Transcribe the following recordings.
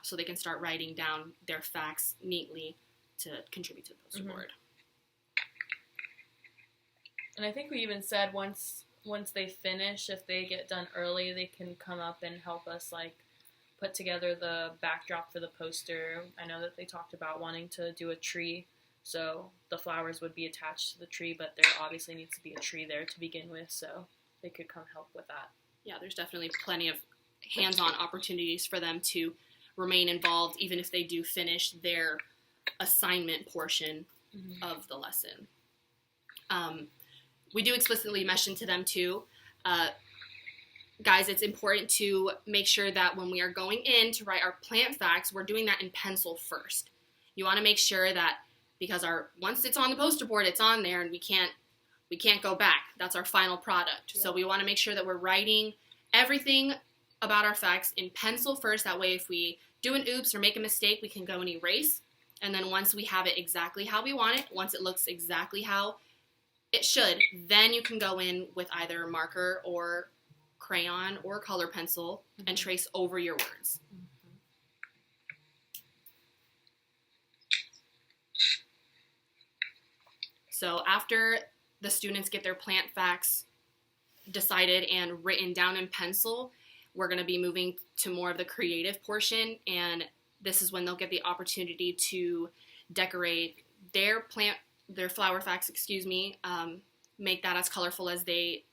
so they can start writing down their facts neatly to contribute to the poster board. And I think we even said once they finish, if they get done early, they can come up and help us, like, put together the backdrop for the poster. I know that they talked about wanting to do a tree, so the flowers would be attached to the tree, but there obviously needs to be a tree there to begin with, so they could come help with that. Yeah, there's definitely plenty of hands-on opportunities for them to remain involved, even if they do finish their assignment portion of the lesson. We do explicitly mention to them, too, guys, it's important to make sure that when we are going in to write our plant facts, we're doing that in pencil first. You want to make sure that, because once it's on the poster board, it's on there, and we can't go back. That's our final product. Yeah. So we want to make sure that we're writing everything about our facts in pencil first. That way, if we do an oops or make a mistake, we can go and erase. And then once we have it exactly how we want it, once it looks exactly how it should, then you can go in with either marker or crayon or color pencil and trace over your words. So after the students get their plant facts decided and written down in pencil, we're going to be moving to more of the creative portion, and this is when they'll get the opportunity to decorate their flower facts, make that as colorful as they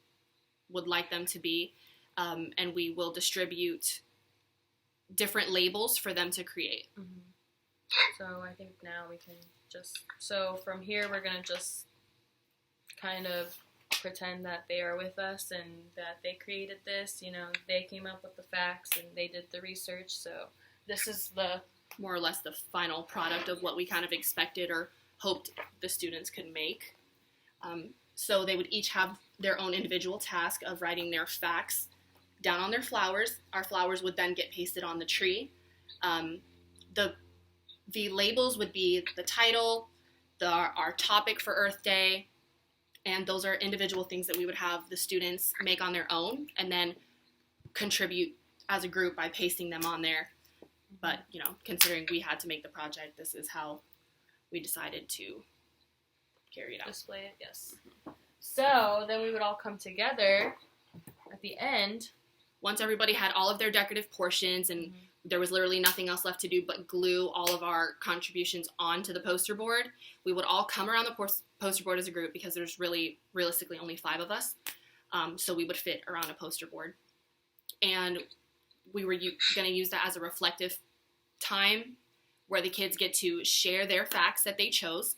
would like them to be, and we will distribute different labels for them to create. So I think now we can so from here we're going to just kind of pretend that they are with us and that they created this, they came up with the facts and they did the research, so this is the more or less the final product of what we kind of expected or hoped the students could make. So they would each have their own individual task of writing their facts down on their flowers. Our flowers would then get pasted on the tree. The labels would be the title, our topic for Earth Day, and those are individual things that we would have the students make on their own and then contribute as a group by pasting them on there. But, considering we had to make the project, this is how we decided to carry it out. Display it, yes. So then we would all come together at the end. Once everybody had all of their decorative portions and there was literally nothing else left to do but glue all of our contributions onto the poster board, we would all come around the poster board as a group because there's realistically only 5 of us. So we would fit around a poster board. And we were going to use that as a reflective time where the kids get to share their facts that they chose,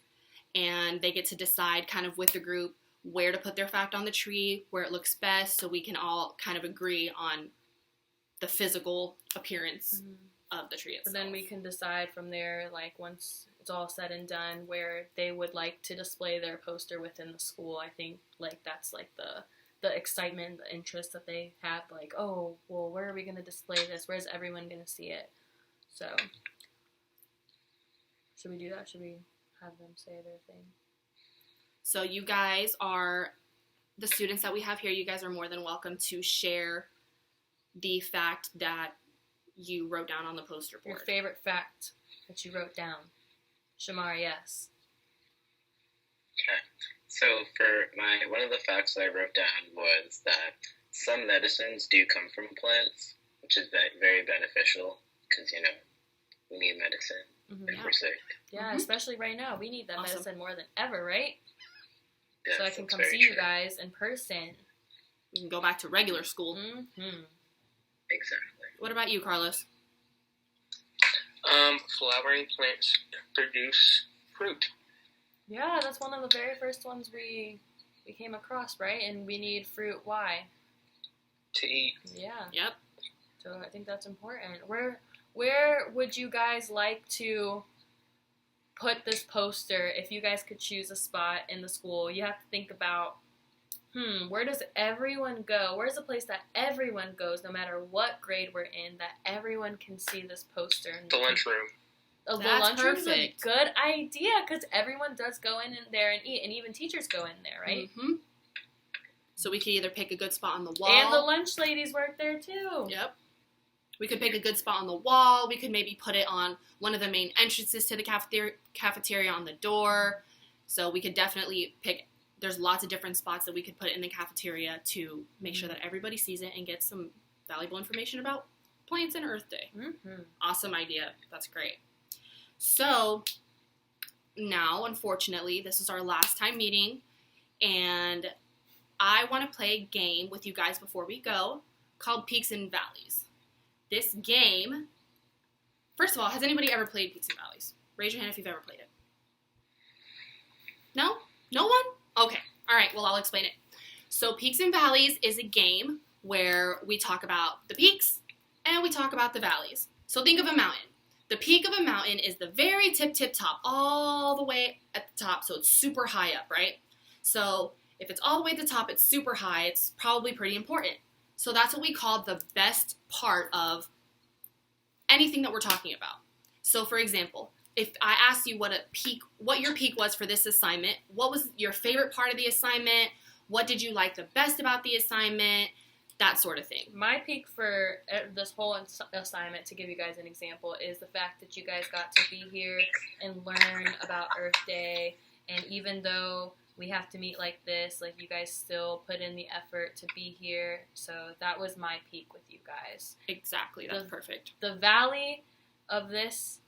and they get to decide kind of with the group where to put their fact on the tree, where it looks best, so we can all kind of agree on the physical appearance of the tree itself. And then we can decide from there, like, once it's all said and done, where they would like to display their poster within the school. I think, like, that's, like, the excitement, the interest that they have, like, oh, well, where are we going to display this? Where's everyone going to see it? So, should we do that? Should we have them say their thing? So you guys are, the students that we have here, you guys are more than welcome to share the fact that you wrote down on the poster board. Your favorite fact that you wrote down. Shamar, yes. Okay. So for one of the facts that I wrote down was that some medicines do come from plants, which is very beneficial because, we need medicine if we're sick. Yeah, especially right now. We need that medicine more than ever, right? Yes, so I can come see you guys in person. We can go back to regular school. Exactly. What about you, Carlos? Flowering plants produce fruit. Yeah, that's one of the very first ones we came across, right? And we need fruit. Why? To eat. Yeah. Yep. So I think that's important. Where would you guys like to put this poster if you guys could choose a spot in the school? You have to think about, where does everyone go? Where's a place that everyone goes, no matter what grade we're in, that everyone can see this poster? The lunchroom. Oh, the lunchroom's a good idea, because everyone does go in there and eat, and even teachers go in there, right? So we could either pick a good spot on the wall. And the lunch ladies work there, too. Yep. We could pick a good spot on the wall. We could maybe put it on one of the main entrances to the cafeteria on the door. So we could definitely pick, there's lots of different spots that we could put in the cafeteria to make sure that everybody sees it and gets some valuable information about plants and Earth Day. Mm-hmm. Awesome idea. That's great. So now, unfortunately, this is our last time meeting, and I want to play a game with you guys before we go called Peaks and Valleys. This game, first of all, has anybody ever played Peaks and Valleys? Raise your hand if you've ever played it. No? No one? Okay. All right. Well, I'll explain it. So Peaks and Valleys is a game where we talk about the peaks and we talk about the valleys. So think of a mountain. The peak of a mountain is the very tip top, all the way at the top, so it's super high up, right? So if it's all the way at the top, it's super high, it's probably pretty important. So that's what we call the best part of anything that we're talking about. So for example, if I asked you what your peak was for this assignment, what was your favorite part of the assignment? What did you like the best about the assignment? That sort of thing. My peak for this whole assignment, to give you guys an example, is the fact that you guys got to be here and learn about Earth Day. And even though we have to meet like this, like, you guys still put in the effort to be here. So that was my peak with you guys. Exactly. That's perfect. The valley of this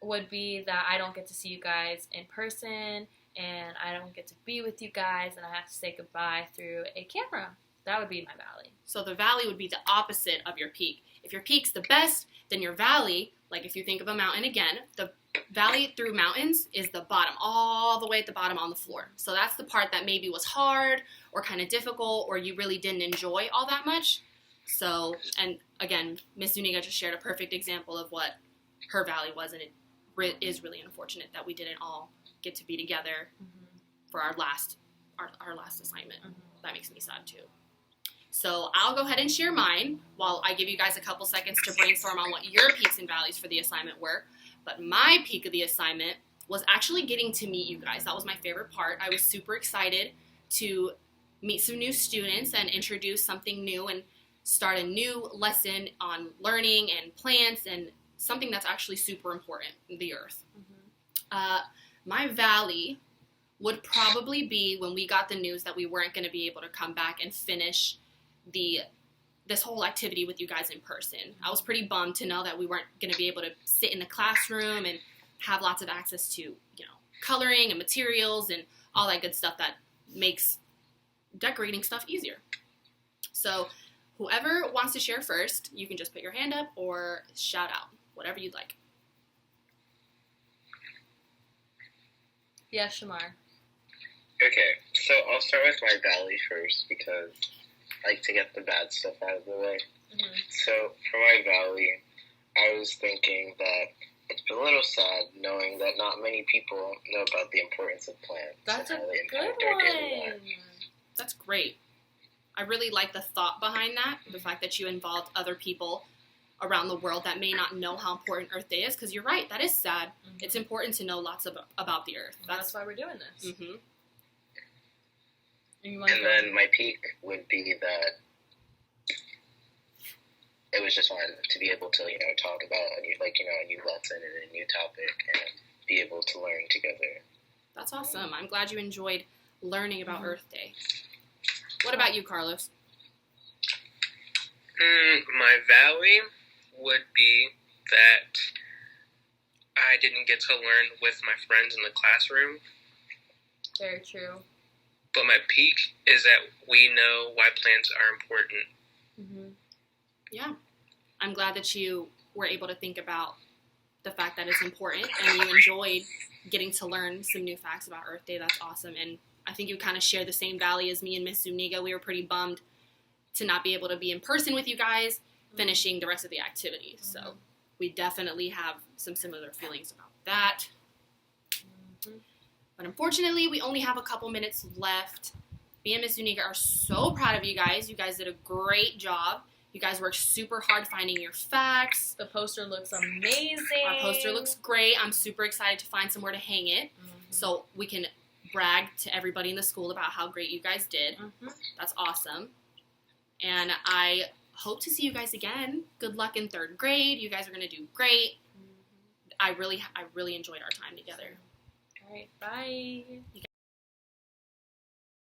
would be that I don't get to see you guys in person, and I don't get to be with you guys, and I have to say goodbye through a camera. That would be my valley. So the valley would be the opposite of your peak. If your peak's the best, then your valley, like if you think of a mountain again, the valley through mountains is the bottom, all the way at the bottom on the floor. So that's the part that maybe was hard or kind of difficult or you really didn't enjoy all that much. So, and again, Miss Zuniga just shared a perfect example of what her valley was, and it is really unfortunate that we didn't all get to be together for our last assignment. That makes me sad too. So I'll go ahead and share mine while I give you guys a couple seconds to brainstorm on what your peaks and valleys for the assignment were. But my peak of the assignment was actually getting to meet you guys. That was my favorite part. I was super excited to meet some new students and introduce something new and start a new lesson on learning and plants and something that's actually super important, the Earth. My valley would probably be when we got the news that we weren't going to be able to come back and finish this whole activity with you guys in person. I was pretty bummed to know that we weren't going to be able to sit in the classroom and have lots of access to, coloring and materials and all that good stuff that makes decorating stuff easier. So whoever wants to share first, you can just put your hand up or shout out, whatever you'd like. Yeah, Shamar. Okay, so I'll start with my valley first because I like to get the bad stuff out of the way. So for my valley, I was thinking that it's a little sad knowing that not many people know about the importance of plants. That's a and how they good impact our daily one. lives. That's great. I really like the thought behind that, the fact that you involved other people around the world that may not know how important Earth Day is, because you're right, that is sad. It's important to know lots about the Earth. That's why we're doing this. And then my peak would be that it was just fun to be able to, talk about a new lesson and a new topic and be able to learn together. That's awesome. I'm glad you enjoyed learning about Earth Day. What about you, Carlos? My valley would be that I didn't get to learn with my friends in the classroom. Very true. But my peak is that we know why plants are important. Yeah. I'm glad that you were able to think about the fact that it's important and you enjoyed getting to learn some new facts about Earth Day. That's awesome. And I think you kind of share the same valley as me and Miss Zuniga. We were pretty bummed to not be able to be in person with you guys finishing the rest of the activities. So we definitely have some similar feelings about that. But unfortunately, we only have a couple minutes left. Me and Miss Zuniga are so proud of you guys. You guys did a great job. You guys worked super hard finding your facts. The poster looks amazing. Our poster looks great. I'm super excited to find somewhere to hang it so we can brag to everybody in the school about how great you guys did. That's awesome. And I hope to see you guys again. Good luck in 3rd grade. You guys are going to do great. I really enjoyed our time together. All right, bye. You